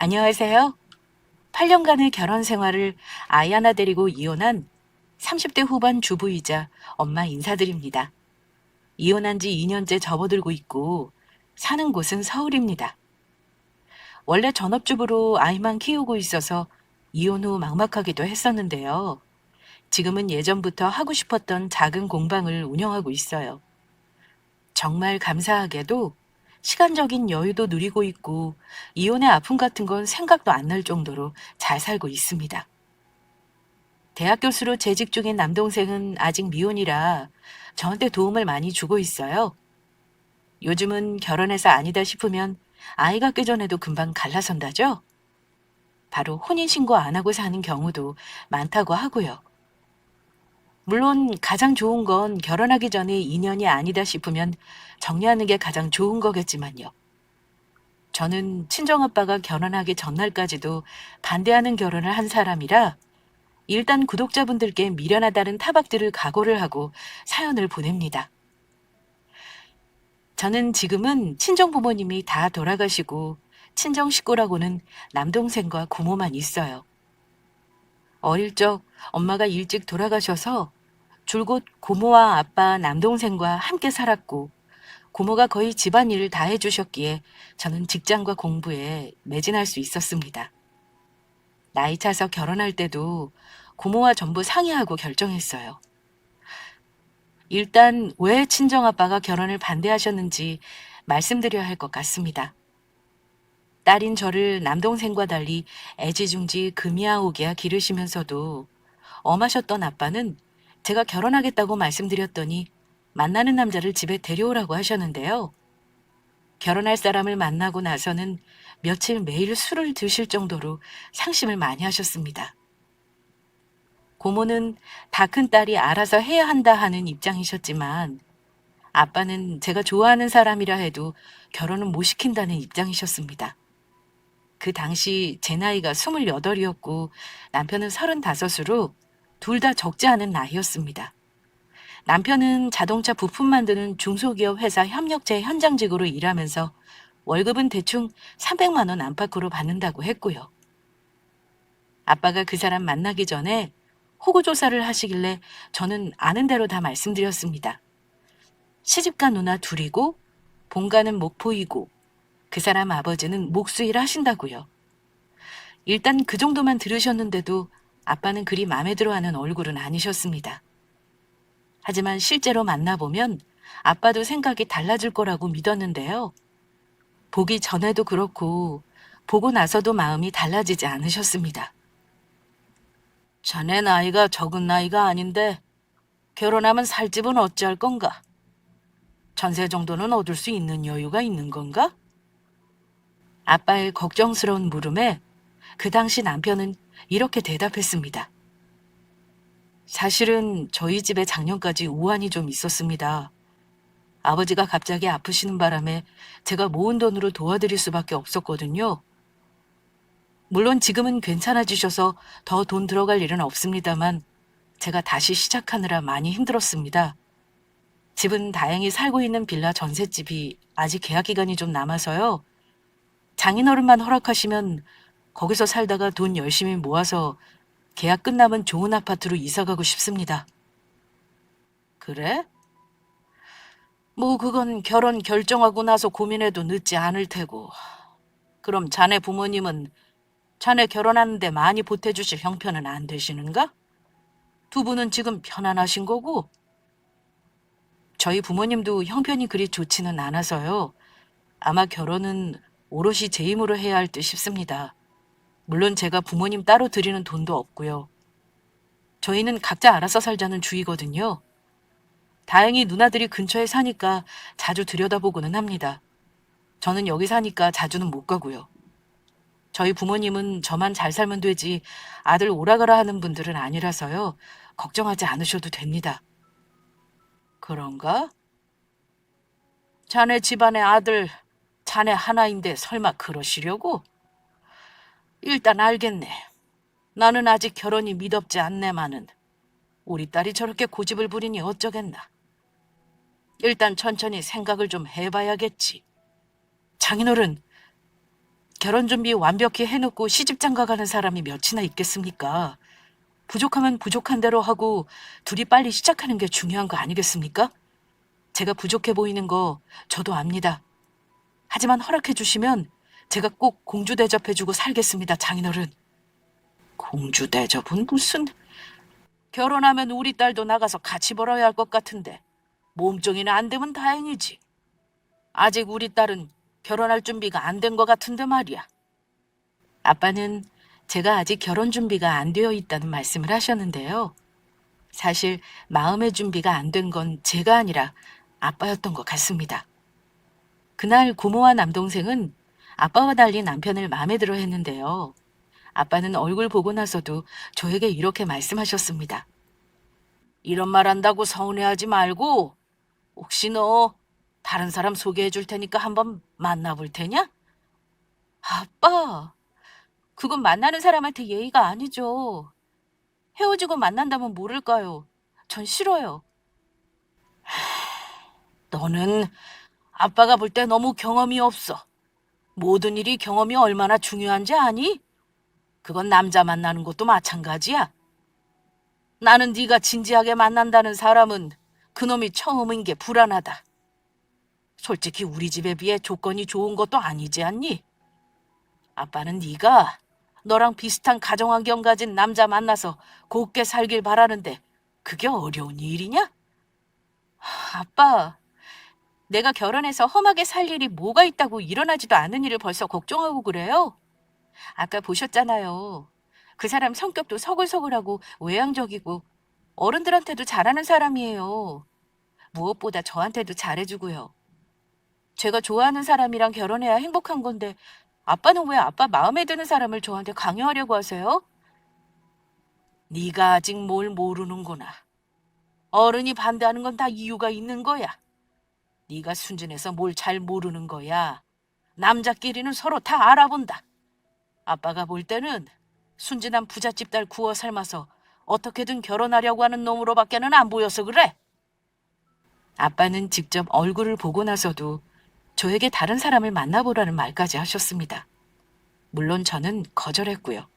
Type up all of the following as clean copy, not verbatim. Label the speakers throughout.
Speaker 1: 안녕하세요. 8년간의 결혼 생활을 아이 하나 데리고 이혼한 30대 후반 주부이자 엄마 인사드립니다. 이혼한 지 2년째 접어들고 있고 사는 곳은 서울입니다. 원래 전업주부로 아이만 키우고 있어서 이혼 후 막막하기도 했었는데요. 지금은 예전부터 하고 싶었던 작은 공방을 운영하고 있어요. 정말 감사하게도 시간적인 여유도 누리고 있고 이혼의 아픔 같은 건 생각도 안 날 정도로 잘 살고 있습니다. 대학 교수로 재직 중인 남동생은 아직 미혼이라 저한테 도움을 많이 주고 있어요. 요즘은 결혼해서 아니다 싶으면 아이 갖기 전에도 금방 갈라선다죠? 바로 혼인신고 안 하고 사는 경우도 많다고 하고요. 물론 가장 좋은 건 결혼하기 전에 인연이 아니다 싶으면 정리하는 게 가장 좋은 거겠지만요. 저는 친정아빠가 결혼하기 전날까지도 반대하는 결혼을 한 사람이라 일단 구독자분들께 미련하다는 타박들을 각오를 하고 사연을 보냅니다. 저는 지금은 친정 부모님이 다 돌아가시고 친정 식구라고는 남동생과 고모만 있어요. 어릴 적 엄마가 일찍 돌아가셔서 줄곧 고모와 아빠, 남동생과 함께 살았고 고모가 거의 집안일을 다 해주셨기에 저는 직장과 공부에 매진할 수 있었습니다. 나이 차서 결혼할 때도 고모와 전부 상의하고 결정했어요. 일단 왜 친정아빠가 결혼을 반대하셨는지 말씀드려야 할 것 같습니다. 딸인 저를 남동생과 달리 애지중지 금이야오기야 기르시면서도 엄하셨던 아빠는 제가 결혼하겠다고 말씀드렸더니 만나는 남자를 집에 데려오라고 하셨는데요. 결혼할 사람을 만나고 나서는 며칠 매일 술을 드실 정도로 상심을 많이 하셨습니다. 고모는 다 큰 딸이 알아서 해야 한다 하는 입장이셨지만 아빠는 제가 좋아하는 사람이라 해도 결혼은 못 시킨다는 입장이셨습니다. 그 당시 제 나이가 28이었고 남편은 35으로 둘 다 적지 않은 나이였습니다. 남편은 자동차 부품 만드는 중소기업 회사 협력제 현장직으로 일하면서 월급은 대충 300만 원 안팎으로 받는다고 했고요. 아빠가 그 사람 만나기 전에 호구조사를 하시길래 저는 아는 대로 다 말씀드렸습니다. 시집간 누나 둘이고 본가는 목포이고 그 사람 아버지는 목수일 하신다고요. 일단 그 정도만 들으셨는데도 아빠는 그리 마음에 들어하는 얼굴은 아니셨습니다. 하지만 실제로 만나보면 아빠도 생각이 달라질 거라고 믿었는데요. 보기 전에도 그렇고 보고 나서도 마음이 달라지지 않으셨습니다. 자네 나이가 적은 나이가 아닌데 결혼하면 살 집은 어찌할 건가? 전세 정도는 얻을 수 있는 여유가 있는 건가? 아빠의 걱정스러운 물음에 그 당시 남편은 이렇게 대답했습니다. 사실은 저희 집에 작년까지 우환이 좀 있었습니다. 아버지가 갑자기 아프시는 바람에 제가 모은 돈으로 도와드릴 수밖에 없었거든요. 물론 지금은 괜찮아지셔서 더 돈 들어갈 일은 없습니다만 제가 다시 시작하느라 많이 힘들었습니다. 집은 다행히 살고 있는 빌라 전셋집이 아직 계약 기간이 좀 남아서요. 장인어른만 허락하시면 거기서 살다가 돈 열심히 모아서 계약 끝나면 좋은 아파트로 이사 가고 싶습니다. 그래? 뭐 그건 결혼 결정하고 나서 고민해도 늦지 않을 테고. 그럼 자네 부모님은 자네 결혼하는데 많이 보태주실 형편은 안 되시는가? 두 분은 지금 편안하신 거고? 저희 부모님도 형편이 그리 좋지는 않아서요. 아마 결혼은 오롯이 제 힘으로 해야 할 듯 싶습니다. 물론 제가 부모님 따로 드리는 돈도 없고요. 저희는 각자 알아서 살자는 주의거든요. 다행히 누나들이 근처에 사니까 자주 들여다보고는 합니다. 저는 여기 사니까 자주는 못 가고요. 저희 부모님은 저만 잘 살면 되지 아들 오라가라 하는 분들은 아니라서요. 걱정하지 않으셔도 됩니다. 그런가? 자네 집안의 아들, 자네 하나인데 설마 그러시려고? 일단 알겠네. 나는 아직 결혼이 미덥지 않네마는 우리 딸이 저렇게 고집을 부리니 어쩌겠나. 일단 천천히 생각을 좀 해봐야겠지. 장인어른, 결혼 준비 완벽히 해놓고 시집장가 가는 사람이 몇이나 있겠습니까? 부족하면 부족한 대로 하고 둘이 빨리 시작하는 게 중요한 거 아니겠습니까? 제가 부족해 보이는 거 저도 압니다. 하지만 허락해 주시면 제가 꼭 공주 대접해주고 살겠습니다, 장인어른. 공주 대접은 무슨... 결혼하면 우리 딸도 나가서 같이 벌어야 할 것 같은데 몸종이는 안 되면 다행이지. 아직 우리 딸은 결혼할 준비가 안 된 것 같은데 말이야. 아빠는 제가 아직 결혼 준비가 안 되어 있다는 말씀을 하셨는데요. 사실 마음의 준비가 안 된 건 제가 아니라 아빠였던 것 같습니다. 그날 고모와 남동생은 아빠와 달리 남편을 마음에 들어 했는데요. 아빠는 얼굴 보고 나서도 저에게 이렇게 말씀하셨습니다. 이런 말 한다고 서운해하지 말고 혹시 너 다른 사람 소개해 줄 테니까 한번 만나볼 테냐? 아빠, 그건 만나는 사람한테 예의가 아니죠. 헤어지고 만난다면 모를까요? 전 싫어요. 너는 아빠가 볼 때 너무 경험이 없어. 모든 일이 경험이 얼마나 중요한지 아니? 그건 남자 만나는 것도 마찬가지야. 나는 네가 진지하게 만난다는 사람은 그놈이 처음인 게 불안하다. 솔직히 우리 집에 비해 조건이 좋은 것도 아니지 않니? 아빠는 네가 너랑 비슷한 가정환경 가진 남자 만나서 곱게 살길 바라는데 그게 어려운 일이냐? 아빠, 내가 결혼해서 험하게 살 일이 뭐가 있다고 일어나지도 않은 일을 벌써 걱정하고 그래요? 아까 보셨잖아요. 그 사람 성격도 서글서글하고 외향적이고 어른들한테도 잘하는 사람이에요. 무엇보다 저한테도 잘해주고요. 제가 좋아하는 사람이랑 결혼해야 행복한 건데 아빠는 왜 아빠 마음에 드는 사람을 저한테 강요하려고 하세요? 네가 아직 뭘 모르는구나. 어른이 반대하는 건 다 이유가 있는 거야. 네가 순진해서 뭘 잘 모르는 거야. 남자끼리는 서로 다 알아본다. 아빠가 볼 때는 순진한 부잣집 딸 구워 삶아서 어떻게든 결혼하려고 하는 놈으로밖에는 안 보여서 그래. 아빠는 직접 얼굴을 보고 나서도 저에게 다른 사람을 만나보라는 말까지 하셨습니다. 물론 저는 거절했고요.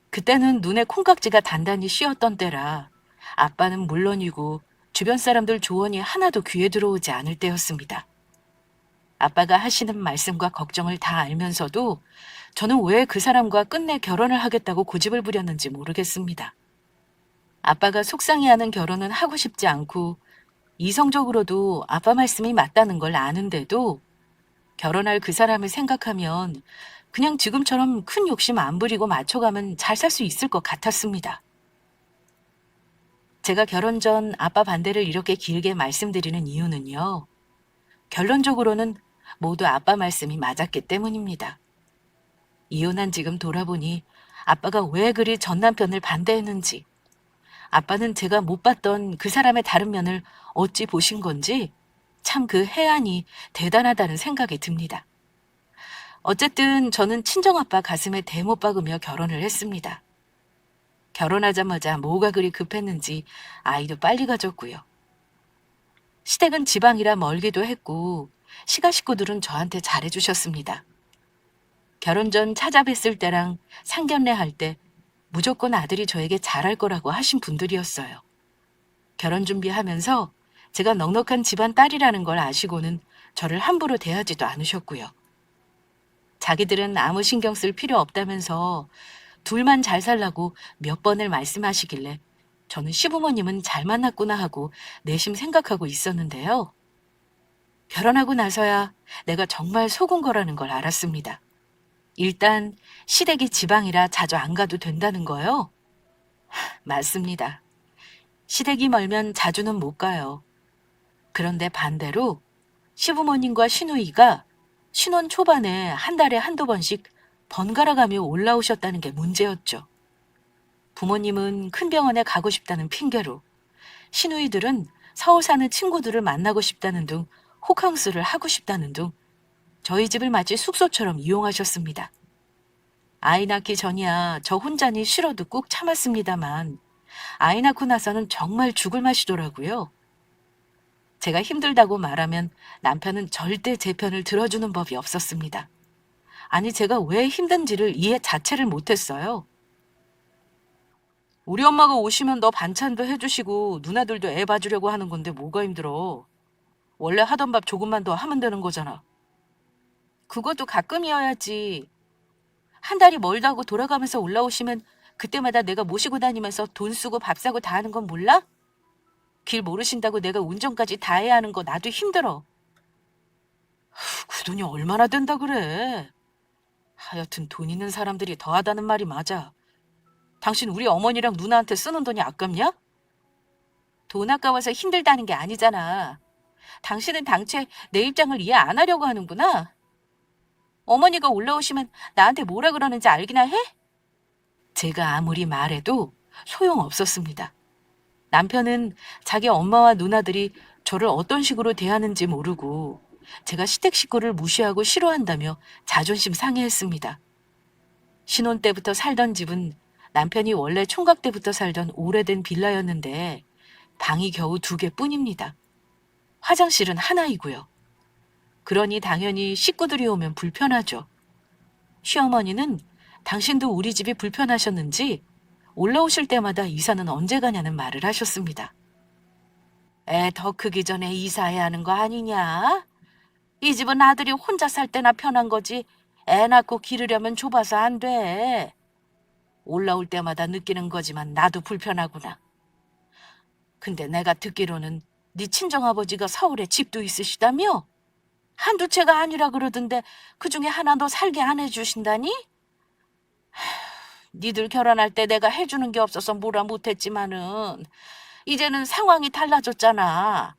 Speaker 1: 그때는 눈에 콩깍지가 단단히 씌었던 때라 아빠는 물론이고 주변 사람들 조언이 하나도 귀에 들어오지 않을 때였습니다. 아빠가 하시는 말씀과 걱정을 다 알면서도 저는 왜 그 사람과 끝내 결혼을 하겠다고 고집을 부렸는지 모르겠습니다. 아빠가 속상해하는 결혼은 하고 싶지 않고 이성적으로도 아빠 말씀이 맞다는 걸 아는데도 결혼할 그 사람을 생각하면 그냥 지금처럼 큰 욕심 안 부리고 맞춰가면 잘 살 수 있을 것 같았습니다. 제가 결혼 전 아빠 반대를 이렇게 길게 말씀드리는 이유는요. 결론적으로는 모두 아빠 말씀이 맞았기 때문입니다. 이혼한 지금 돌아보니 아빠가 왜 그리 전 남편을 반대했는지, 아빠는 제가 못 봤던 그 사람의 다른 면을 어찌 보신 건지 참 그 해안이 대단하다는 생각이 듭니다. 어쨌든 저는 친정아빠 가슴에 대못 박으며 결혼을 했습니다. 결혼하자마자 뭐가 그리 급했는지 아이도 빨리 가졌고요. 시댁은 지방이라 멀기도 했고 시가 식구들은 저한테 잘해주셨습니다. 결혼 전 찾아뵀을 때랑 상견례 할 때 무조건 아들이 저에게 잘할 거라고 하신 분들이었어요. 결혼 준비하면서 제가 넉넉한 집안 딸이라는 걸 아시고는 저를 함부로 대하지도 않으셨고요. 자기들은 아무 신경 쓸 필요 없다면서 둘만 잘 살라고 몇 번을 말씀하시길래 저는 시부모님은 잘 만났구나 하고 내심 생각하고 있었는데요. 결혼하고 나서야 내가 정말 속은 거라는 걸 알았습니다. 일단 시댁이 지방이라 자주 안 가도 된다는 거요? 맞습니다. 시댁이 멀면 자주는 못 가요. 그런데 반대로 시부모님과 시누이가 신혼 초반에 한 달에 한두 번씩 번갈아 가며 올라오셨다는 게 문제였죠. 부모님은 큰 병원에 가고 싶다는 핑계로, 시누이들은 서울 사는 친구들을 만나고 싶다는 둥 호캉스를 하고 싶다는 둥 저희 집을 마치 숙소처럼 이용하셨습니다. 아이 낳기 전이야 저 혼자니 싫어도 꾹 참았습니다만 아이 낳고 나서는 정말 죽을 맛이더라고요. 제가 힘들다고 말하면 남편은 절대 제 편을 들어주는 법이 없었습니다. 아니, 제가 왜 힘든지를 이해 자체를 못했어요. 우리 엄마가 오시면 너 반찬도 해주시고 누나들도 애 봐주려고 하는 건데 뭐가 힘들어. 원래 하던 밥 조금만 더 하면 되는 거잖아. 그것도 가끔이어야지. 한 달이 멀다고 돌아가면서 올라오시면 그때마다 내가 모시고 다니면서 돈 쓰고 밥 사고 다 하는 건 몰라? 길 모르신다고 내가 운전까지 다 해야 하는 거 나도 힘들어. 그 돈이 얼마나 된다 그래. 하여튼 돈 있는 사람들이 더하다는 말이 맞아. 당신 우리 어머니랑 누나한테 쓰는 돈이 아깝냐? 돈 아까워서 힘들다는 게 아니잖아. 당신은 당최 내 입장을 이해 안 하려고 하는구나. 어머니가 올라오시면 나한테 뭐라 그러는지 알기나 해? 제가 아무리 말해도 소용없었습니다. 남편은 자기 엄마와 누나들이 저를 어떤 식으로 대하는지 모르고 제가 시댁 식구를 무시하고 싫어한다며 자존심 상해했습니다. 신혼 때부터 살던 집은 남편이 원래 총각 때부터 살던 오래된 빌라였는데 방이 겨우 2개뿐입니다. 화장실은 하나이고요. 그러니 당연히 식구들이 오면 불편하죠. 시어머니는 당신도 우리 집이 불편하셨는지 올라오실 때마다 이사는 언제 가냐는 말을 하셨습니다. 애 더 크기 전에 이사해야 하는 거 아니냐? 이 집은 아들이 혼자 살 때나 편한 거지 애 낳고 기르려면 좁아서 안 돼. 올라올 때마다 느끼는 거지만 나도 불편하구나. 근데 내가 듣기로는 네 친정아버지가 서울에 집도 있으시다며? 한두 채가 아니라 그러던데 그중에 하나 더 살게 안 해주신다니? 니들 결혼할 때 내가 해주는 게 없어서 뭐라 못했지만은 이제는 상황이 달라졌잖아.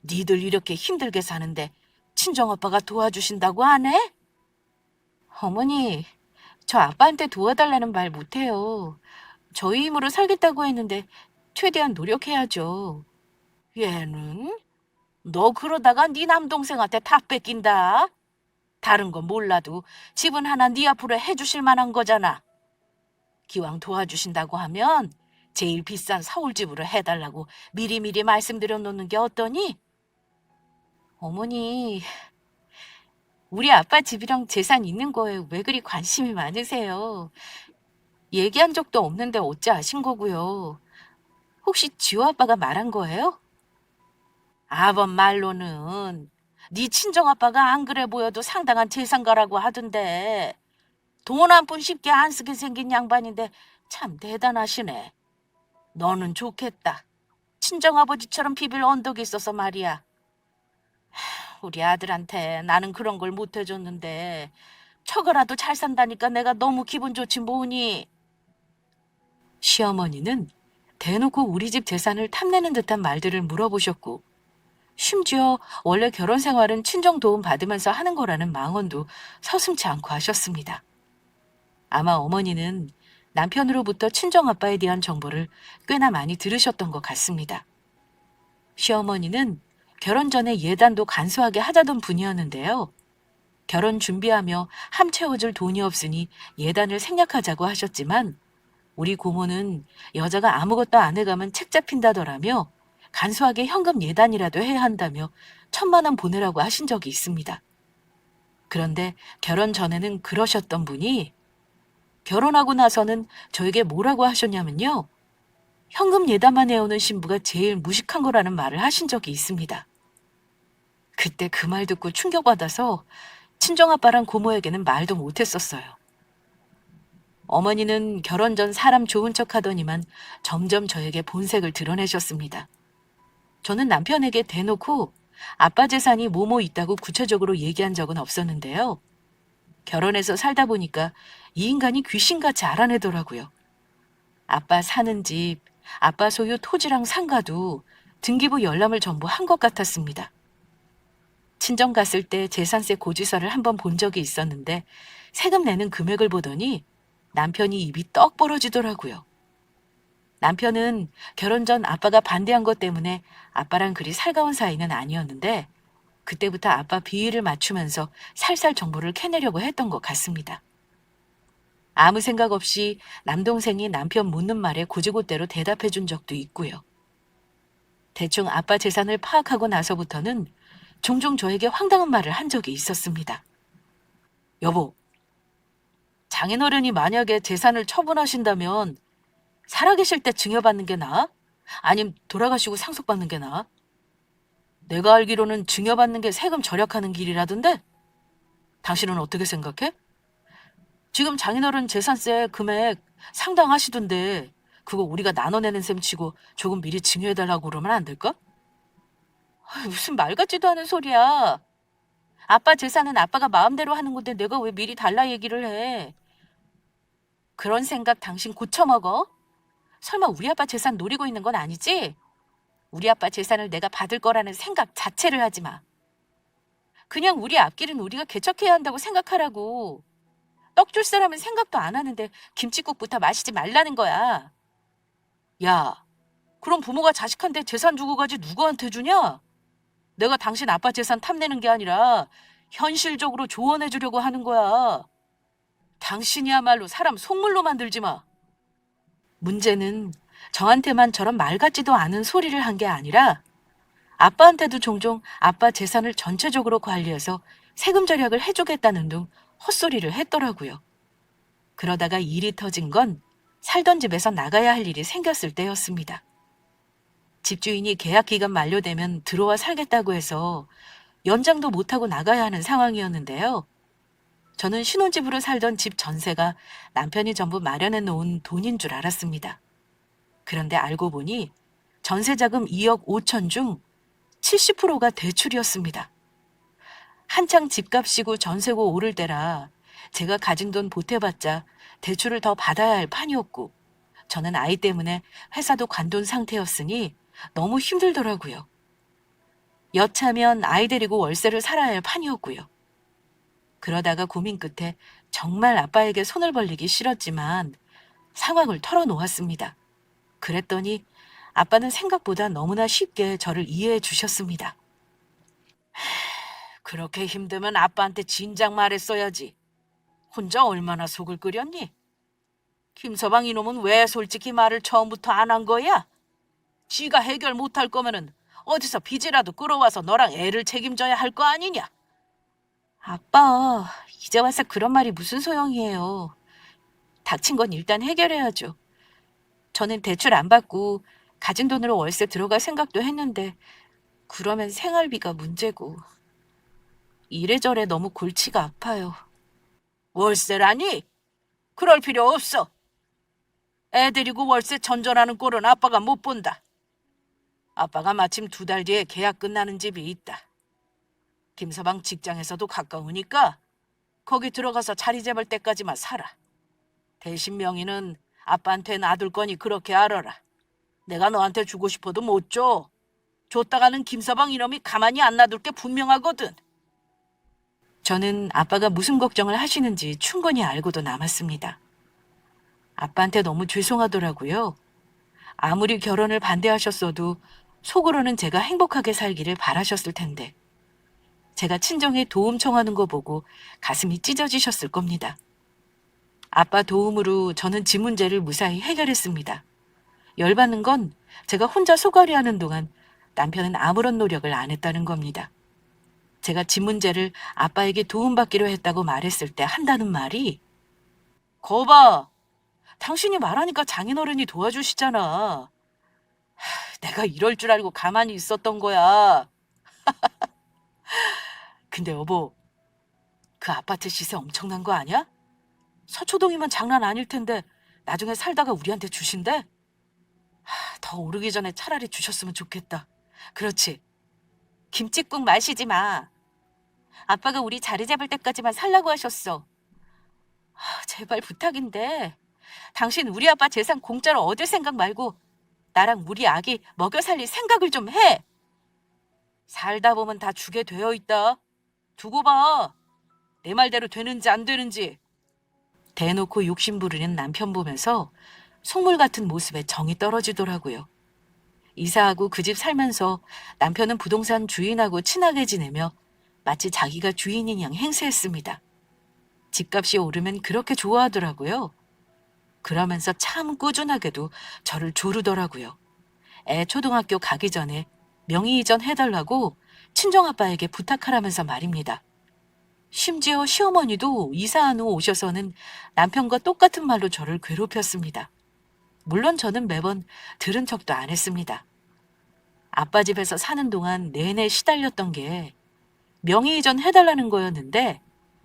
Speaker 1: 니들 이렇게 힘들게 사는데 친정아빠가 도와주신다고 안 해? 어머니, 저 아빠한테 도와달라는 말 못해요. 저희 힘으로 살겠다고 했는데 최대한 노력해야죠. 얘는? 너 그러다가 네 남동생한테 다 뺏긴다. 다른 건 몰라도 집은 하나 네 앞으로 해주실 만한 거잖아. 기왕 도와주신다고 하면 제일 비싼 서울집으로 해달라고 미리미리 말씀드려 놓는 게 어떠니? 어머니, 우리 아빠 집이랑 재산 있는 거에 왜 그리 관심이 많으세요? 얘기한 적도 없는데 어찌 아신 거고요. 혹시 지호 아빠가 말한 거예요? 아범 말로는 네 친정아빠가 안 그래 보여도 상당한 재산가라고 하던데 돈 한 푼 쉽게 안 쓰게 생긴 양반인데 참 대단하시네. 너는 좋겠다. 친정아버지처럼 비빌 언덕이 있어서 말이야. 우리 아들한테 나는 그런 걸 못 해줬는데 처가라도 잘 산다니까 내가 너무 기분 좋지 뭐니. 시어머니는 대놓고 우리 집 재산을 탐내는 듯한 말들을 물어보셨고 심지어 원래 결혼 생활은 친정 도움 받으면서 하는 거라는 망언도 서슴지 않고 하셨습니다. 아마 어머니는 남편으로부터 친정아빠에 대한 정보를 꽤나 많이 들으셨던 것 같습니다. 시어머니는 결혼 전에 예단도 간소하게 하자던 분이었는데요. 결혼 준비하며 함 채워줄 돈이 없으니 예단을 생략하자고 하셨지만 우리 고모는 여자가 아무것도 안 해가면 책 잡힌다더라며 간소하게 현금 예단이라도 해야 한다며 1,000만 원 보내라고 하신 적이 있습니다. 그런데 결혼 전에는 그러셨던 분이 결혼하고 나서는 저에게 뭐라고 하셨냐면요. 현금 예단만 해오는 신부가 제일 무식한 거라는 말을 하신 적이 있습니다. 그때 그 말 듣고 충격받아서 친정아빠랑 고모에게는 말도 못했었어요. 어머니는 결혼 전 사람 좋은 척 하더니만 점점 저에게 본색을 드러내셨습니다. 저는 남편에게 대놓고 아빠 재산이 뭐뭐 있다고 구체적으로 얘기한 적은 없었는데요. 결혼해서 살다 보니까 이 인간이 귀신같이 알아내더라고요. 아빠 사는 집, 아빠 소유 토지랑 상가도 등기부 열람을 전부 한 것 같았습니다. 친정 갔을 때 재산세 고지서를 한번 본 적이 있었는데 세금 내는 금액을 보더니 남편이 입이 떡 벌어지더라고요. 남편은 결혼 전 아빠가 반대한 것 때문에 아빠랑 그리 살가운 사이는 아니었는데 그때부터 아빠 비위를 맞추면서 살살 정보를 캐내려고 했던 것 같습니다. 아무 생각 없이 남동생이 남편 묻는 말에 곧이곧대로 대답해 준 적도 있고요. 대충 아빠 재산을 파악하고 나서부터는 종종 저에게 황당한 말을 한 적이 있었습니다. 여보, 장인어른이 만약에 재산을 처분하신다면 살아계실 때 증여받는 게 나아? 아님 돌아가시고 상속받는 게 나아? 내가 알기로는 증여받는 게 세금 절약하는 길이라던데? 당신은 어떻게 생각해? 지금 장인어른 재산세 금액 상당하시던데 그거 우리가 나눠내는 셈 치고 조금 미리 증여해달라고 그러면 안 될까? 무슨 말 같지도 않은 소리야. 아빠 재산은 아빠가 마음대로 하는 건데 내가 왜 미리 달라 얘기를 해? 그런 생각 당신 고쳐먹어? 설마 우리 아빠 재산 노리고 있는 건 아니지? 우리 아빠 재산을 내가 받을 거라는 생각 자체를 하지 마. 그냥 우리 앞길은 우리가 개척해야 한다고 생각하라고. 떡 줄 사람은 생각도 안 하는데 김칫국부터 마시지 말라는 거야. 야, 그럼 부모가 자식한테 재산 주고 가지 누구한테 주냐? 내가 당신 아빠 재산 탐내는 게 아니라 현실적으로 조언해 주려고 하는 거야. 당신이야말로 사람 속물로 만들지 마. 문제는 저한테만 저런 말 같지도 않은 소리를 한 게 아니라 아빠한테도 종종 아빠 재산을 전체적으로 관리해서 세금 절약을 해주겠다는 둥 헛소리를 했더라고요. 그러다가 일이 터진 건 살던 집에서 나가야 할 일이 생겼을 때였습니다. 집주인이 계약 기간 만료되면 들어와 살겠다고 해서 연장도 못하고 나가야 하는 상황이었는데요. 저는 신혼집으로 살던 집 전세가 남편이 전부 마련해 놓은 돈인 줄 알았습니다. 그런데 알고 보니 전세자금 2억 5천 중 70%가 대출이었습니다. 한창 집값이고 전세고 오를 때라 제가 가진 돈 보태봤자 대출을 더 받아야 할 판이었고 저는 아이 때문에 회사도 관둔 상태였으니 너무 힘들더라고요. 여차면 아이 데리고 월세를 살아야 할 판이었고요. 그러다가 고민 끝에 정말 아빠에게 손을 벌리기 싫었지만 상황을 털어놓았습니다. 그랬더니 아빠는 생각보다 너무나 쉽게 저를 이해해 주셨습니다. 그렇게 힘들면 아빠한테 진작 말했어야지. 혼자 얼마나 속을 끓였니? 김서방 이놈은 왜 솔직히 말을 처음부터 안 한 거야? 지가 해결 못할 거면은 어디서 빚이라도 끌어와서 너랑 애를 책임져야 할 거 아니냐? 아빠, 이제 와서 그런 말이 무슨 소용이에요. 닥친 건 일단 해결해야죠. 저는 대출 안 받고 가진 돈으로 월세 들어갈 생각도 했는데 그러면 생활비가 문제고 이래저래 너무 골치가 아파요. 월세라니? 그럴 필요 없어. 애 데리고 월세 전전하는 꼴은 아빠가 못 본다. 아빠가 마침 2달 뒤에 계약 끝나는 집이 있다. 김서방 직장에서도 가까우니까 거기 들어가서 자리 잡을 때까지만 살아. 대신 명의는 아빠한테 놔둘 거니 그렇게 알아라. 내가 너한테 주고 싶어도 못 줘. 줬다가는 김서방 이놈이 가만히 안 놔둘 게 분명하거든. 저는 아빠가 무슨 걱정을 하시는지 충분히 알고도 남았습니다. 아빠한테 너무 죄송하더라고요. 아무리 결혼을 반대하셨어도 속으로는 제가 행복하게 살기를 바라셨을 텐데 제가 친정에 도움 청하는 거 보고 가슴이 찢어지셨을 겁니다. 아빠 도움으로 저는 집 문제를 무사히 해결했습니다. 열받는 건 제가 혼자 소갈이 하는 동안 남편은 아무런 노력을 안 했다는 겁니다. 제가 집 문제를 아빠에게 도움받기로 했다고 말했을 때 한다는 말이 거봐, 당신이 말하니까 장인어른이 도와주시잖아. 내가 이럴 줄 알고 가만히 있었던 거야. 근데 여보, 그 아파트 시세 엄청난 거 아니야? 서초동이면 장난 아닐 텐데 나중에 살다가 우리한테 주신대? 더 오르기 전에 차라리 주셨으면 좋겠다. 그렇지. 김칫국 마시지 마. 아빠가 우리 자리 잡을 때까지만 살라고 하셨어. 제발 부탁인데 당신 우리 아빠 재산 공짜로 얻을 생각 말고 나랑 우리 아기 먹여 살릴 생각을 좀 해. 살다 보면 다 주게 되어 있다. 두고 봐. 내 말대로 되는지 안 되는지. 대놓고 욕심 부리는 남편 보면서 속물 같은 모습에 정이 떨어지더라고요. 이사하고 그 집 살면서 남편은 부동산 주인하고 친하게 지내며 마치 자기가 주인인 양 행세했습니다. 집값이 오르면 그렇게 좋아하더라고요. 그러면서 참 꾸준하게도 저를 조르더라고요. 애 초등학교 가기 전에 명의 이전 해달라고 친정아빠에게 부탁하라면서 말입니다. 심지어 시어머니도 이사한 후 오셔서는 남편과 똑같은 말로 저를 괴롭혔습니다. 물론 저는 매번 들은 척도 안 했습니다. 아빠 집에서 사는 동안 내내 시달렸던 게 명의 이전 해달라는 거였는데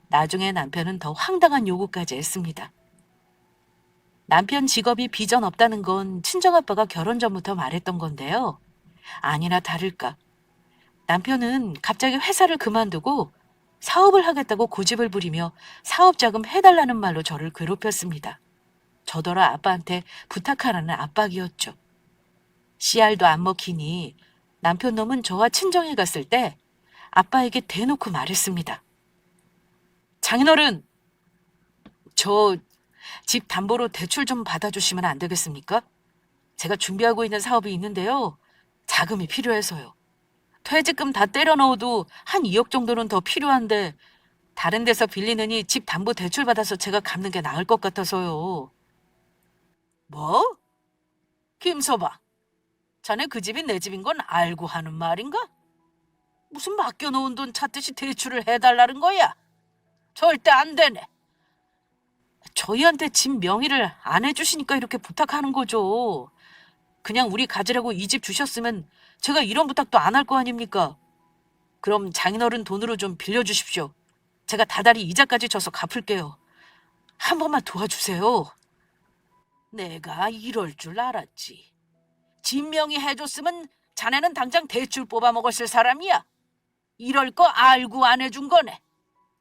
Speaker 1: 나중에 남편은 더 황당한 요구까지 했습니다. 남편 직업이 비전 없다는 건 친정아빠가 결혼 전부터 말했던 건데요. 아니나 다를까 남편은 갑자기 회사를 그만두고 사업을 하겠다고 고집을 부리며 사업자금 해달라는 말로 저를 괴롭혔습니다. 저더러 아빠한테 부탁하라는 압박이었죠. 씨알도 안 먹히니 남편 놈은 저와 친정에 갔을 때 아빠에게 대놓고 말했습니다. 장인어른, 저 집 담보로 대출 좀 받아주시면 안 되겠습니까? 제가 준비하고 있는 사업이 있는데요. 자금이 필요해서요. 퇴직금 다 때려 넣어도 한 2억 정도는 더 필요한데 다른 데서 빌리느니 집 담보 대출 받아서 제가 갚는 게 나을 것 같아서요. 뭐? 김서방, 자네 그 집이 내 집인 건 알고 하는 말인가? 무슨 맡겨놓은 돈 찾듯이 대출을 해달라는 거야? 절대 안 되네. 저희한테 집 명의를 안 해주시니까 이렇게 부탁하는 거죠. 그냥 우리 가지라고 이 집 주셨으면 제가 이런 부탁도 안 할 거 아닙니까? 그럼 장인어른 돈으로 좀 빌려주십시오. 제가 다달이 이자까지 져서 갚을게요. 한 번만 도와주세요. 내가 이럴 줄 알았지. 집 명의 해줬으면 자네는 당장 대출 뽑아 먹었을 사람이야. 이럴 거 알고 안 해준 거네.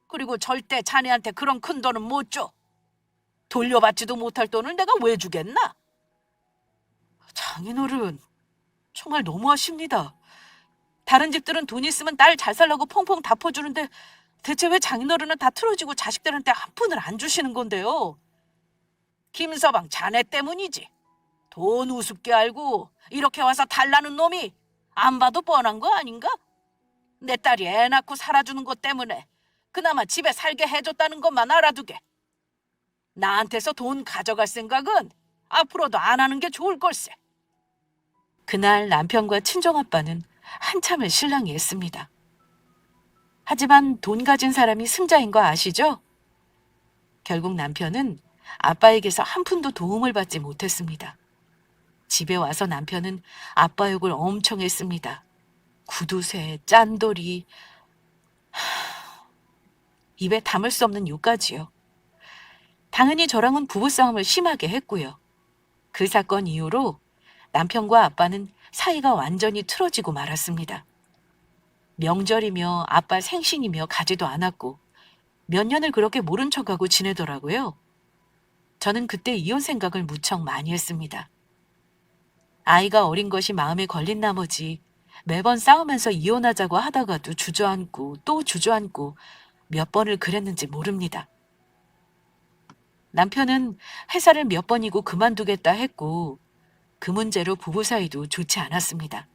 Speaker 1: 그리고 절대 자네한테 그런 큰 돈은 못 줘. 돌려받지도 못할 돈을 내가 왜 주겠나? 장인어른, 정말 너무하십니다. 다른 집들은 돈 있으면 딸 잘 살라고 펑펑 다 퍼주는데 대체 왜 장인어른은 다 틀어지고 자식들한테 한 푼을 안 주시는 건데요? 김서방 자네 때문이지. 돈 우습게 알고 이렇게 와서 달라는 놈이 안 봐도 뻔한 거 아닌가? 내 딸이 애 낳고 살아주는 것 때문에 그나마 집에 살게 해줬다는 것만 알아두게. 나한테서 돈 가져갈 생각은 앞으로도 안 하는 게 좋을 걸세. 그날 남편과 친정아빠는 한참을 실랑이 했습니다. 하지만 돈 가진 사람이 승자인 거 아시죠? 결국 남편은 아빠에게서 한 푼도 도움을 받지 못했습니다. 집에 와서 남편은 아빠 욕을 엄청 했습니다. 구두쇠, 짠돌이, 입에 담을 수 없는 욕까지요. 당연히 저랑은 부부싸움을 심하게 했고요. 그 사건 이후로 남편과 아빠는 사이가 완전히 틀어지고 말았습니다. 명절이며 아빠 생신이며 가지도 않았고 몇 년을 그렇게 모른 척하고 지내더라고요. 저는 그때 이혼 생각을 무척 많이 했습니다. 아이가 어린 것이 마음에 걸린 나머지 매번 싸우면서 이혼하자고 하다가도 주저앉고 또 주저앉고 몇 번을 그랬는지 모릅니다. 남편은 회사를 몇 번이고 그만두겠다 했고 그 문제로 부부 사이도 좋지 않았습니다.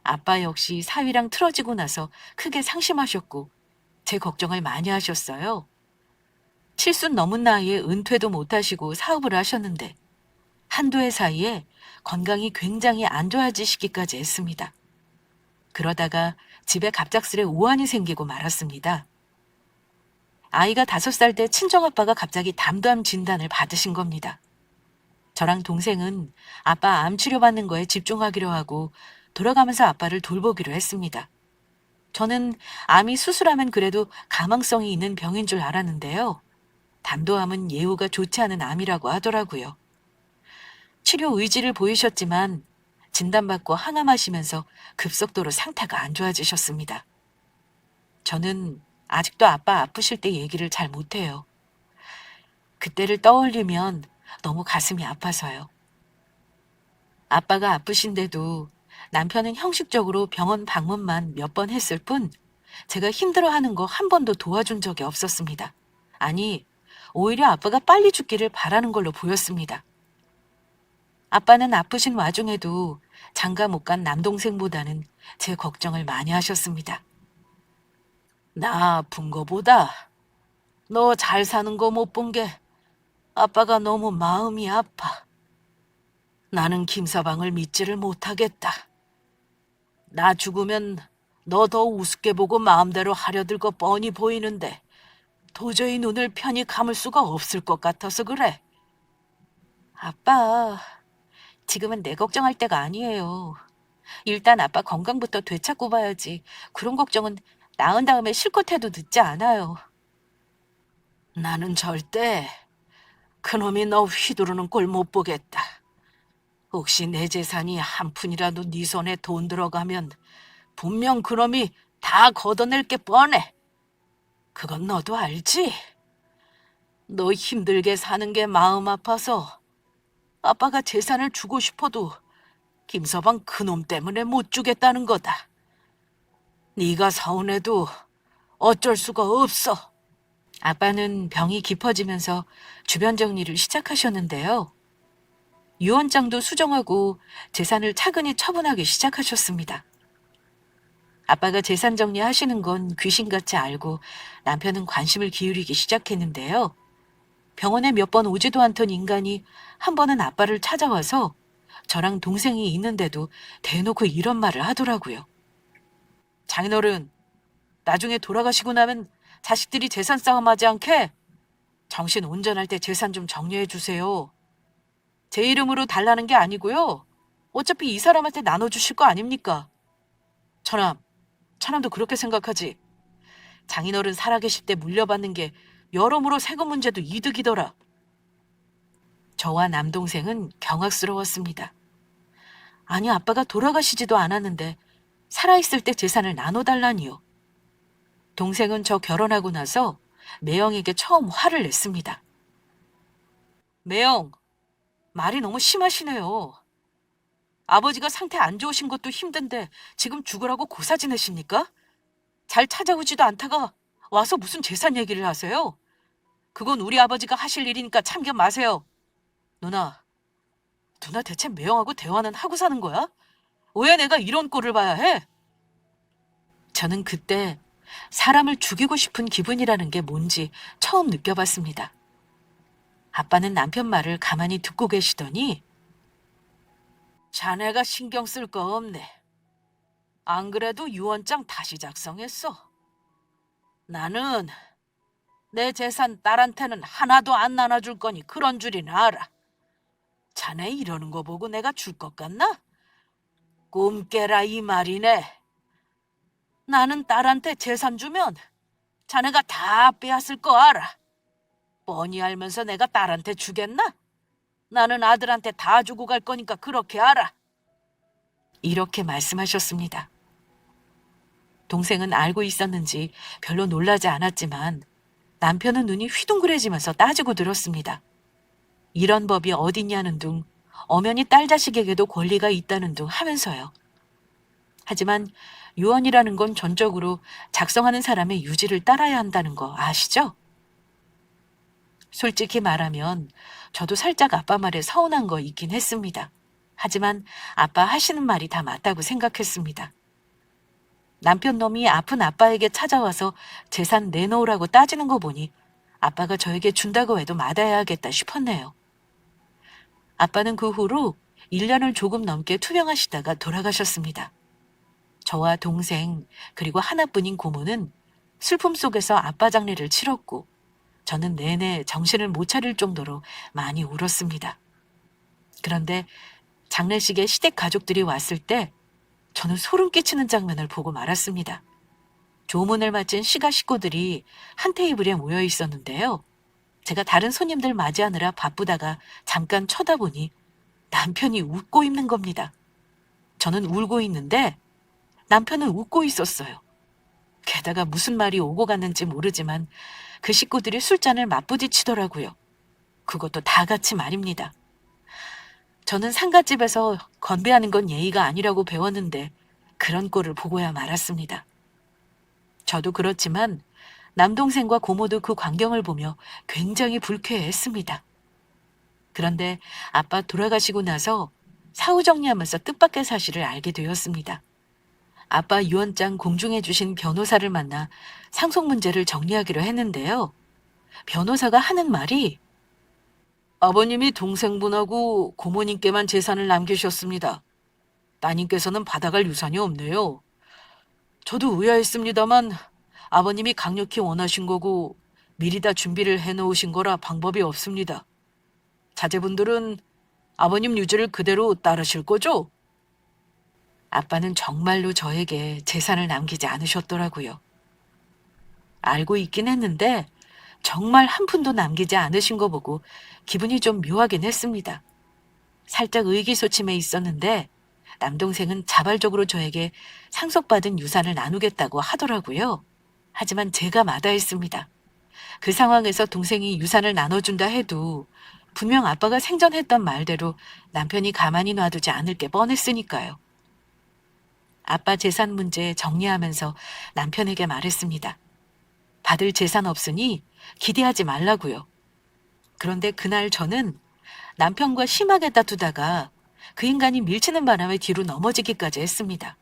Speaker 1: 아빠 역시 사위랑 틀어지고 나서 크게 상심하셨고 제 걱정을 많이 하셨어요. 70 넘은 나이에 은퇴도 못하시고 사업을 하셨는데 한두 해 사이에 건강이 굉장히 안 좋아지시기까지 했습니다. 그러다가 집에 갑작스레 우환이 생기고 말았습니다. 아이가 5살 때 친정아빠가 갑자기 담담 진단을 받으신 겁니다. 저랑 동생은 아빠 암 치료받는 거에 집중하기로 하고 돌아가면서 아빠를 돌보기로 했습니다. 저는 암이 수술하면 그래도 가망성이 있는 병인 줄 알았는데요. 담도암은 예후가 좋지 않은 암이라고 하더라고요. 치료 의지를 보이셨지만 진단받고 항암하시면서 급속도로 상태가 안 좋아지셨습니다. 저는 아직도 아빠 아프실 때 얘기를 잘 못해요. 그때를 떠올리면 너무 가슴이 아파서요. 아빠가 아프신데도 남편은 형식적으로 병원 방문만 몇 번 했을 뿐 제가 힘들어하는 거 한 번도 도와준 적이 없었습니다. 아니, 오히려 아빠가 빨리 죽기를 바라는 걸로 보였습니다. 아빠는 아프신 와중에도 장가 못 간 남동생보다는 제 걱정을 많이 하셨습니다. 나 아픈 거보다 너 잘 사는 거 못 본 게 아빠가 너무 마음이 아파. 나는 김서방을 믿지를 못하겠다. 나 죽으면 너 더 우습게 보고 마음대로 하려들 거 뻔히 보이는데 도저히 눈을 편히 감을 수가 없을 것 같아서 그래. 아빠, 지금은 내 걱정할 때가 아니에요. 일단 아빠 건강부터 되찾고 봐야지. 그런 걱정은 나은 다음에 실컷 해도 늦지 않아요. 나는 절대 그놈이 너 휘두르는 꼴 못 보겠다. 혹시 내 재산이 한 푼이라도 네 손에 돈 들어가면 분명 그놈이 다 걷어낼 게 뻔해. 그건 너도 알지? 너 힘들게 사는 게 마음 아파서 아빠가 재산을 주고 싶어도 김서방 그놈 때문에 못 주겠다는 거다. 네가 서운해도 어쩔 수가 없어. 아빠는 병이 깊어지면서 주변 정리를 시작하셨는데요. 유언장도 수정하고 재산을 차근히 처분하기 시작하셨습니다. 아빠가 재산 정리하시는 건 귀신같이 알고 남편은 관심을 기울이기 시작했는데요. 병원에 몇 번 오지도 않던 인간이 한 번은 아빠를 찾아와서 저랑 동생이 있는데도 대놓고 이런 말을 하더라고요. 장인어른, 나중에 돌아가시고 나면 자식들이 재산 싸움하지 않게 정신 온전할 때 재산 좀 정리해 주세요. 제 이름으로 달라는 게 아니고요. 어차피 이 사람한테 나눠주실 거 아닙니까? 처남도 그렇게 생각하지. 장인어른 살아계실 때 물려받는 게 여러모로 세금 문제도 이득이더라. 저와 남동생은 경악스러웠습니다. 아니, 아빠가 돌아가시지도 않았는데 살아있을 때 재산을 나눠달라니요. 동생은 저 결혼하고 나서 매영에게 처음 화를 냈습니다. 매영, 말이 너무 심하시네요. 아버지가 상태 안 좋으신 것도 힘든데 지금 죽으라고 고사 지내십니까? 잘 찾아오지도 않다가 와서 무슨 재산 얘기를 하세요? 그건 우리 아버지가 하실 일이니까 참견 마세요. 누나 대체 매영하고 대화는 하고 사는 거야? 왜 내가 이런 꼴을 봐야 해? 저는 그때 사람을 죽이고 싶은 기분이라는 게 뭔지 처음 느껴봤습니다. 아빠는 남편 말을 가만히 듣고 계시더니 자네가 신경 쓸 거 없네. 안 그래도 유언장 다시 작성했어. 나는 내 재산 딸한테는 하나도 안 나눠줄 거니 그런 줄이나 알아. 자네 이러는 거 보고 내가 줄 것 같나? 꿈 깨라 이 말이네. 나는 딸한테 재산 주면 자네가 다 빼앗을 거 알아. 뻔히 알면서 내가 딸한테 주겠나? 나는 아들한테 다 주고 갈 거니까 그렇게 알아. 이렇게 말씀하셨습니다. 동생은 알고 있었는지 별로 놀라지 않았지만 남편은 눈이 휘둥그레지면서 따지고 들었습니다. 이런 법이 어딨냐는 둥, 엄연히 딸 자식에게도 권리가 있다는 둥 하면서요. 하지만 유언이라는 건 전적으로 작성하는 사람의 유지를 따라야 한다는 거 아시죠? 솔직히 말하면 저도 살짝 아빠 말에 서운한 거 있긴 했습니다. 하지만 아빠 하시는 말이 다 맞다고 생각했습니다. 남편 놈이 아픈 아빠에게 찾아와서 재산 내놓으라고 따지는 거 보니 아빠가 저에게 준다고 해도 받아야겠다 싶었네요. 아빠는 그 후로 1년을 조금 넘게 투병하시다가 돌아가셨습니다. 저와 동생 그리고 하나뿐인 고모는 슬픔 속에서 아빠 장례를 치렀고 저는 내내 정신을 못 차릴 정도로 많이 울었습니다. 그런데 장례식에 시댁 가족들이 왔을 때 저는 소름 끼치는 장면을 보고 말았습니다. 조문을 마친 시가 식구들이 한 테이블에 모여 있었는데요. 제가 다른 손님들 맞이하느라 바쁘다가 잠깐 쳐다보니 남편이 웃고 있는 겁니다. 저는 울고 있는데 남편은 웃고 있었어요. 게다가 무슨 말이 오고 갔는지 모르지만 그 식구들이 술잔을 맞부딪히더라고요. 그것도 다 같이 말입니다. 저는 상갓집에서 건배하는 건 예의가 아니라고 배웠는데 그런 꼴을 보고야 말았습니다. 저도 그렇지만 남동생과 고모도 그 광경을 보며 굉장히 불쾌했습니다. 그런데 아빠 돌아가시고 나서 사후 정리하면서 뜻밖의 사실을 알게 되었습니다. 아빠 유언장 공증해 주신 변호사를 만나 상속 문제를 정리하기로 했는데요. 변호사가 하는 말이 아버님이 동생분하고 고모님께만 재산을 남기셨습니다. 따님께서는 받아갈 유산이 없네요. 저도 의아했습니다만 아버님이 강력히 원하신 거고 미리 다 준비를 해놓으신 거라 방법이 없습니다. 자제분들은 아버님 유지를 그대로 따르실 거죠? 아빠는 정말로 저에게 재산을 남기지 않으셨더라고요. 알고 있긴 했는데 정말 한 푼도 남기지 않으신 거 보고 기분이 좀 묘하긴 했습니다. 살짝 의기소침해 있었는데 남동생은 자발적으로 저에게 상속받은 유산을 나누겠다고 하더라고요. 하지만 제가 마다했습니다. 그 상황에서 동생이 유산을 나눠준다 해도 분명 아빠가 생전했던 말대로 남편이 가만히 놔두지 않을 게 뻔했으니까요. 아빠 재산 문제 정리하면서 남편에게 말했습니다. 받을 재산 없으니 기대하지 말라고요. 그런데 그날 저는 남편과 심하게 다투다가 그 인간이 밀치는 바람에 뒤로 넘어지기까지 했습니다.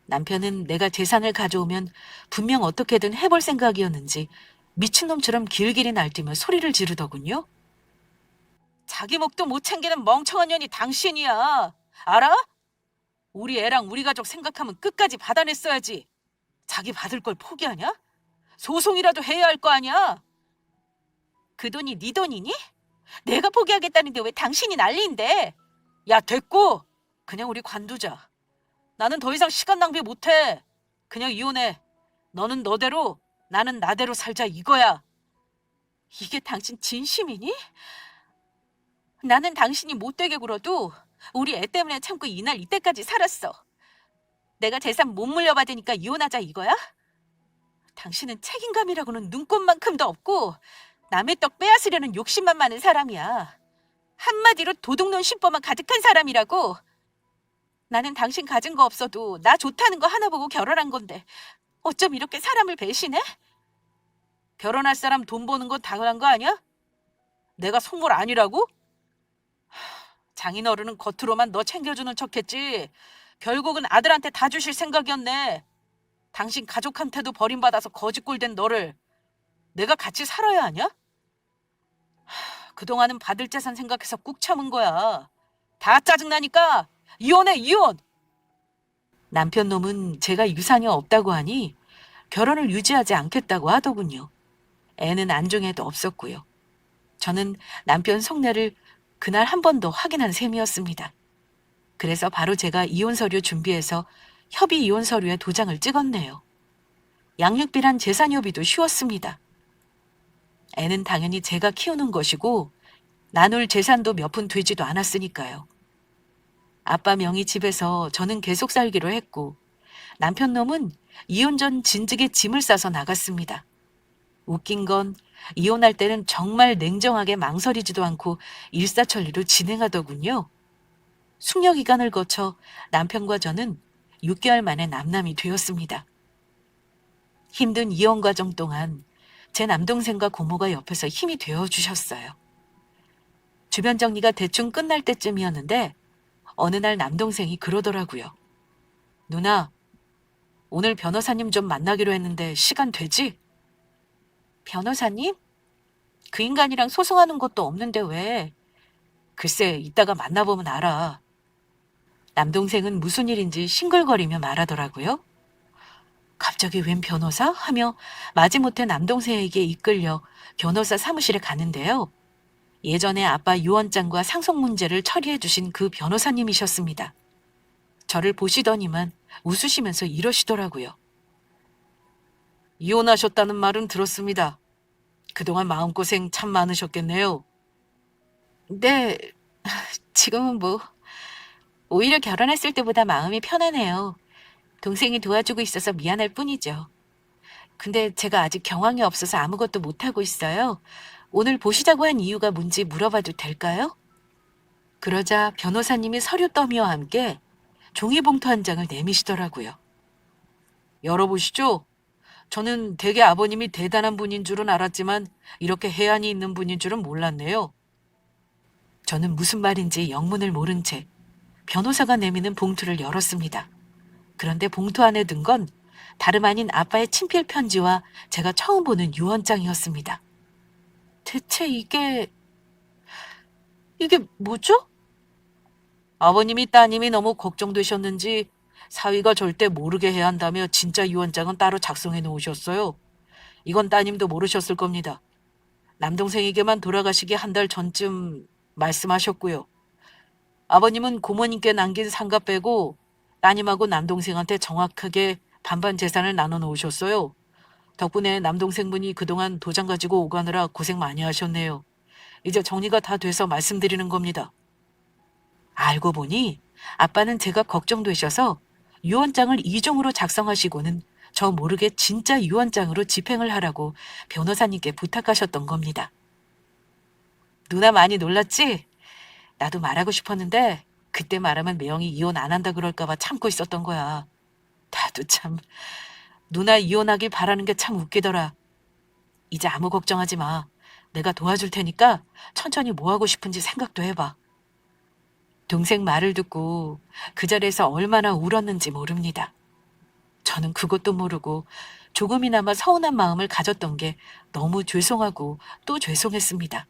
Speaker 1: 남편은 내가 재산을 가져오면 분명 어떻게든 해볼 생각이었는지 미친놈처럼 길길이 날뛰며 소리를 지르더군요. 자기 목도 못 챙기는 멍청한 년이 당신이야. 알아? 우리 애랑 우리 가족 생각하면 끝까지 받아냈어야지. 자기 받을 걸 포기하냐? 소송이라도 해야 할 거 아니야. 그 돈이 네 돈이니? 내가 포기하겠다는데 왜 당신이 난리인데? 야, 됐고. 그냥 우리 관두자. 나는 더 이상 시간 낭비 못해. 그냥 이혼해. 너는 너대로, 나는 나대로 살자 이거야. 이게 당신 진심이니? 나는 당신이 못되게 굴어도 우리 애 때문에 참고 이날 이때까지 살았어. 내가 재산 못 물려받으니까 이혼하자 이거야? 당신은 책임감이라고는 눈꼽만큼도 없고 남의 떡 빼앗으려는 욕심만 많은 사람이야. 한마디로 도둑놈 심보만 가득한 사람이라고. 나는 당신 가진 거 없어도 나 좋다는 거 하나 보고 결혼한 건데 어쩜 이렇게 사람을 배신해? 결혼할 사람 돈 버는 건 당연한 거 아니야? 내가 속물 아니라고? 장인어른은 겉으로만 너 챙겨주는 척했지 결국은 아들한테 다 주실 생각이었네. 당신 가족한테도 버림받아서 거지꼴 된 너를 내가 같이 살아야 하냐? 그동안은 받을 재산 생각해서 꾹 참은 거야. 다 짜증나니까 이혼해, 이혼! 남편 놈은 제가 유산이 없다고 하니 결혼을 유지하지 않겠다고 하더군요. 애는 안중에도 없었고요. 저는 남편 속내를 그날 한 번 더 확인한 셈이었습니다. 그래서 바로 제가 이혼 서류 준비해서 협의 이혼 서류에 도장을 찍었네요. 양육비란 재산여비도 쉬웠습니다. 애는 당연히 제가 키우는 것이고 나눌 재산도 몇 푼 되지도 않았으니까요. 아빠 명의 집에서 저는 계속 살기로 했고 남편 놈은 이혼 전 진즉에 짐을 싸서 나갔습니다. 웃긴 건 이혼할 때는 정말 냉정하게 망설이지도 않고 일사천리로 진행하더군요. 숙려 기간을 거쳐 남편과 저는 6개월 만에 남남이 되었습니다. 힘든 이혼 과정 동안 제 남동생과 고모가 옆에서 힘이 되어주셨어요. 주변 정리가 대충 끝날 때쯤이었는데 어느 날 남동생이 그러더라고요. 누나, 오늘 변호사님 좀 만나기로 했는데 시간 되지? 변호사님? 그 인간이랑 소송하는 것도 없는데 왜? 글쎄, 이따가 만나보면 알아. 남동생은 무슨 일인지 싱글거리며 말하더라고요. 갑자기 웬 변호사? 하며 마지못해 남동생에게 이끌려 변호사 사무실에 가는데요. 예전에 아빠 유언장과 상속 문제를 처리해 주신 그 변호사님이셨습니다. 저를 보시더니만 웃으시면서 이러시더라고요. 이혼하셨다는 말은 들었습니다. 그동안 마음고생 참 많으셨겠네요. 네, 지금은 오히려 결혼했을 때보다 마음이 편하네요. 동생이 도와주고 있어서 미안할 뿐이죠. 근데 제가 아직 경황이 없어서 아무것도 못하고 있어요. 오늘 보시자고 한 이유가 뭔지 물어봐도 될까요? 그러자 변호사님이 서류 더미와 함께 종이봉투 한 장을 내미시더라고요. 열어보시죠. 저는 대개 아버님이 대단한 분인 줄은 알았지만 이렇게 해안이 있는 분인 줄은 몰랐네요. 저는 무슨 말인지 영문을 모른 채 변호사가 내미는 봉투를 열었습니다. 그런데 봉투 안에 든 건 다름 아닌 아빠의 친필 편지와 제가 처음 보는 유언장이었습니다. 대체 이게 뭐죠? 아버님이 따님이 너무 걱정되셨는지 사위가 절대 모르게 해야 한다며 진짜 유언장은 따로 작성해 놓으셨어요. 이건 따님도 모르셨을 겁니다. 남동생에게만 돌아가시기 한 달 전쯤 말씀하셨고요. 아버님은 고모님께 남긴 상가 빼고 따님하고 남동생한테 정확하게 반반 재산을 나눠 놓으셨어요. 덕분에 남동생분이 그동안 도장 가지고 오가느라 고생 많이 하셨네요. 이제 정리가 다 돼서 말씀드리는 겁니다. 알고 보니 아빠는 제가 걱정되셔서 유언장을 이중으로 작성하시고는 저 모르게 진짜 유언장으로 집행을 하라고 변호사님께 부탁하셨던 겁니다. 누나 많이 놀랐지? 나도 말하고 싶었는데 그때 말하면 매형이 이혼 안 한다 그럴까 봐 참고 있었던 거야. 나도 참 누나 이혼하길 바라는 게 참 웃기더라. 이제 아무 걱정하지 마. 내가 도와줄 테니까 천천히 뭐 하고 싶은지 생각도 해봐. 동생 말을 듣고 그 자리에서 얼마나 울었는지 모릅니다. 저는 그것도 모르고 조금이나마 서운한 마음을 가졌던 게 너무 죄송하고 또 죄송했습니다.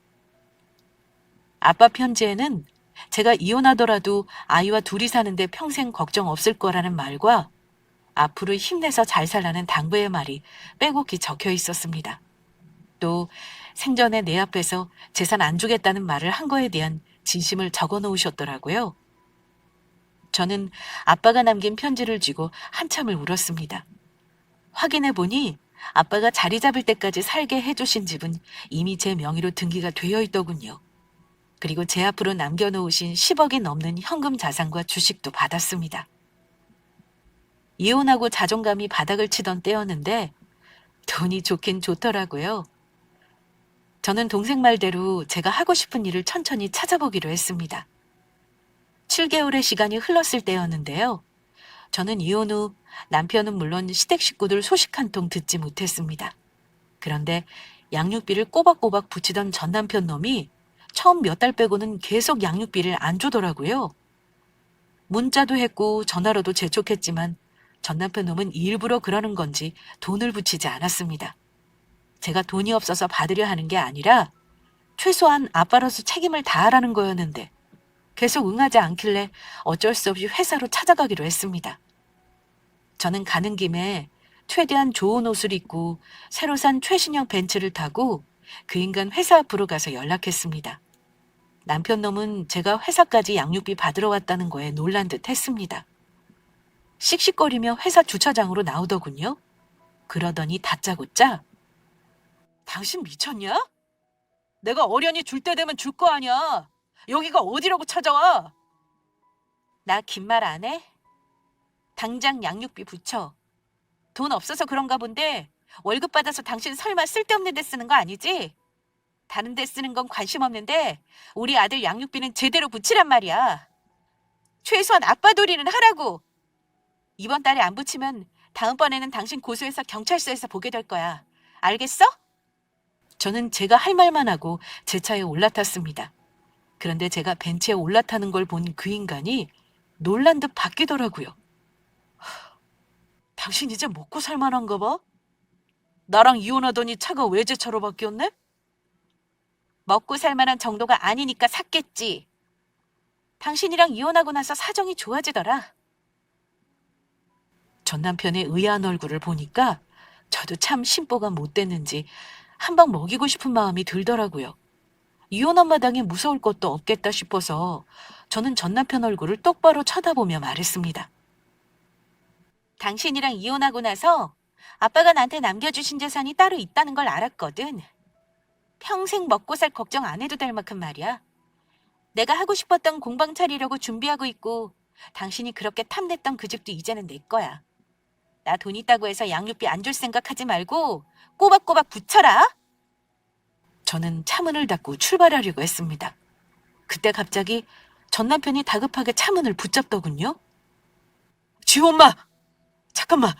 Speaker 1: 아빠 편지에는 제가 이혼하더라도 아이와 둘이 사는데 평생 걱정 없을 거라는 말과 앞으로 힘내서 잘 살라는 당부의 말이 빼곡히 적혀 있었습니다. 또 생전에 내 앞에서 재산 안 주겠다는 말을 한 거에 대한 진심을 적어 놓으셨더라고요. 저는 아빠가 남긴 편지를 쥐고 한참을 울었습니다. 확인해 보니 아빠가 자리 잡을 때까지 살게 해주신 집은 이미 제 명의로 등기가 되어 있더군요. 그리고 제 앞으로 남겨놓으신 10억이 넘는 현금 자산과 주식도 받았습니다. 이혼하고 자존감이 바닥을 치던 때였는데 돈이 좋긴 좋더라고요. 저는 동생 말대로 제가 하고 싶은 일을 천천히 찾아보기로 했습니다. 7개월의 시간이 흘렀을 때였는데요. 저는 이혼 후 남편은 물론 시댁 식구들 소식 한 통 듣지 못했습니다. 그런데 양육비를 꼬박꼬박 붙이던 전 남편 놈이 처음 몇 달 빼고는 계속 양육비를 안 주더라고요. 문자도 했고 전화로도 재촉했지만 전 남편 놈은 일부러 그러는 건지 돈을 붙이지 않았습니다. 제가 돈이 없어서 받으려 하는 게 아니라 최소한 아빠로서 책임을 다하라는 거였는데 계속 응하지 않길래 어쩔 수 없이 회사로 찾아가기로 했습니다. 저는 가는 김에 최대한 좋은 옷을 입고 새로 산 최신형 벤츠를 타고 그 인간 회사 앞으로 가서 연락했습니다. 남편 놈은 제가 회사까지 양육비 받으러 왔다는 거에 놀란 듯 했습니다. 씩씩거리며 회사 주차장으로 나오더군요. 그러더니 다짜고짜 당신 미쳤냐? 내가 어련히 줄 때 되면 줄 거 아니야. 여기가 어디라고 찾아와? 나 긴 말 안 해? 당장 양육비 붙여. 돈 없어서 그런가 본데 월급 받아서 당신 설마 쓸데없는 데 쓰는 거 아니지? 다른 데 쓰는 건 관심 없는데 우리 아들 양육비는 제대로 붙이란 말이야. 최소한 아빠 도리는 하라고. 이번 달에 안 붙이면 다음번에는 당신 고소해서 경찰서에서 보게 될 거야. 알겠어? 저는 제가 할 말만 하고 제 차에 올라탔습니다. 그런데 제가 벤치에 올라타는 걸 본 그 인간이 놀란 듯 바뀌더라고요. 당신 이제 먹고 살만한가 봐? 나랑 이혼하더니 차가 외제차로 바뀌었네? 먹고 살만한 정도가 아니니까 샀겠지. 당신이랑 이혼하고 나서 사정이 좋아지더라. 전 남편의 의아한 얼굴을 보니까 저도 참 심보가 못 됐는지 한 방 먹이고 싶은 마음이 들더라고요. 이혼한 마당에 무서울 것도 없겠다 싶어서 저는 전 남편 얼굴을 똑바로 쳐다보며 말했습니다. 당신이랑 이혼하고 나서 아빠가 나한테 남겨주신 재산이 따로 있다는 걸 알았거든. 평생 먹고 살 걱정 안 해도 될 만큼 말이야. 내가 하고 싶었던 공방 차리려고 준비하고 있고 당신이 그렇게 탐냈던 그 집도 이제는 내 거야. 나 돈 있다고 해서 양육비 안 줄 생각하지 말고 꼬박꼬박 붙여라. 저는 차문을 닫고 출발하려고 했습니다. 그때 갑자기 전 남편이 다급하게 차문을 붙잡더군요. 지호 엄마! 잠깐만.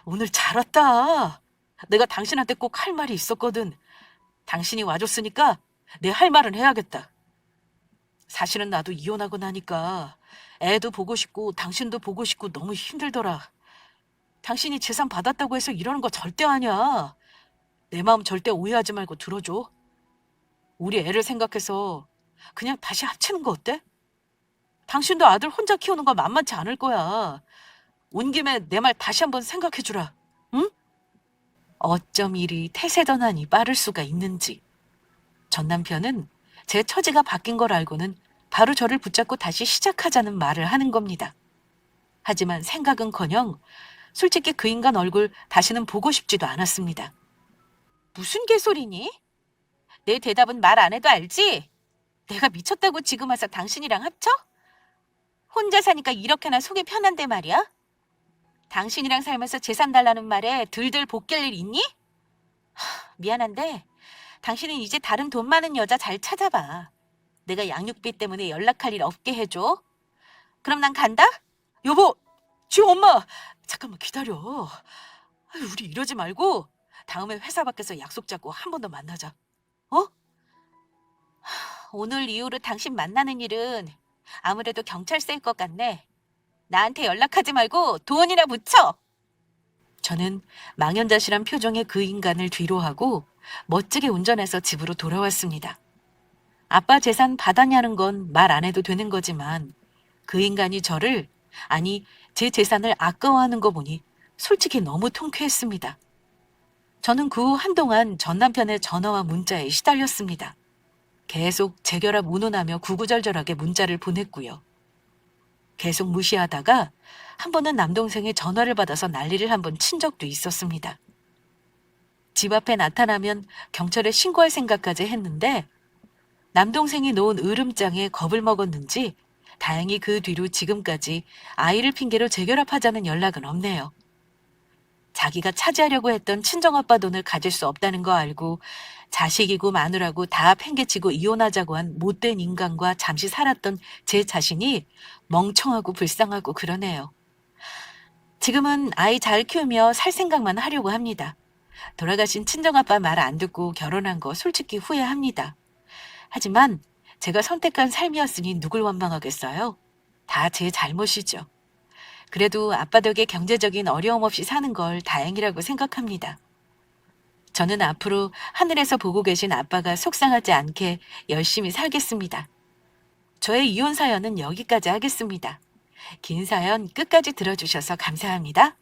Speaker 1: 오늘 잘 왔다. 내가 당신한테 꼭 할 말이 있었거든. 당신이 와줬으니까 내 할 말은 해야겠다. 사실은 나도 이혼하고 나니까 애도 보고 싶고 당신도 보고 싶고 너무 힘들더라. 당신이 재산 받았다고 해서 이러는 거 절대 아니야. 내 마음 절대 오해하지 말고 들어줘. 우리 애를 생각해서 그냥 다시 합치는 거 어때? 당신도 아들 혼자 키우는 거 만만치 않을 거야. 온 김에 내 말 다시 한번 생각해주라. 응? 어쩜 이리 태세전환이 빠를 수가 있는지. 전 남편은 제 처지가 바뀐 걸 알고는 바로 저를 붙잡고 다시 시작하자는 말을 하는 겁니다. 하지만 생각은커녕 솔직히 그 인간 얼굴 다시는 보고 싶지도 않았습니다. 무슨 개소리니? 내 대답은 말 안 해도 알지? 내가 미쳤다고 지금 와서 당신이랑 합쳐? 혼자 사니까 이렇게나 속이 편한데 말이야? 당신이랑 살면서 재산 달라는 말에 들들 볶일 일 있니? 미안한데 당신은 이제 다른 돈 많은 여자 잘 찾아봐. 내가 양육비 때문에 연락할 일 없게 해줘. 그럼 난 간다? 여보, 지금 엄마, 잠깐만 기다려. 아유, 우리 이러지 말고 다음에 회사 밖에서 약속 잡고 한 번 더 만나자. 어? 오늘 이후로 당신 만나는 일은 아무래도 경찰서일 것 같네. 나한테 연락하지 말고 돈이나 붙여. 저는 망연자실한 표정의 그 인간을 뒤로 하고 멋지게 운전해서 집으로 돌아왔습니다. 아빠 재산 받았냐는 건 말 안 해도 되는 거지만 그 인간이 저를, 아니 제 재산을 아까워하는 거 보니 솔직히 너무 통쾌했습니다. 저는 그 후 한동안 전 남편의 전화와 문자에 시달렸습니다. 계속 재결합 운운하며 구구절절하게 문자를 보냈고요. 계속 무시하다가 한 번은 남동생의 전화를 받아서 난리를 한 번 친 적도 있었습니다. 집 앞에 나타나면 경찰에 신고할 생각까지 했는데 남동생이 놓은 으름장에 겁을 먹었는지 다행히 그 뒤로 지금까지 아이를 핑계로 재결합하자는 연락은 없네요. 자기가 차지하려고 했던 친정아빠 돈을 가질 수 없다는 거 알고 자식이고 마누라고 다 팽개치고 이혼하자고 한 못된 인간과 잠시 살았던 제 자신이 멍청하고 불쌍하고 그러네요. 지금은 아이 잘 키우며 살 생각만 하려고 합니다. 돌아가신 친정아빠 말 안 듣고 결혼한 거 솔직히 후회합니다. 하지만 제가 선택한 삶이었으니 누굴 원망하겠어요? 다 제 잘못이죠. 그래도 아빠 덕에 경제적인 어려움 없이 사는 걸 다행이라고 생각합니다. 저는 앞으로 하늘에서 보고 계신 아빠가 속상하지 않게 열심히 살겠습니다. 저의 이혼 사연은 여기까지 하겠습니다. 긴 사연 끝까지 들어주셔서 감사합니다.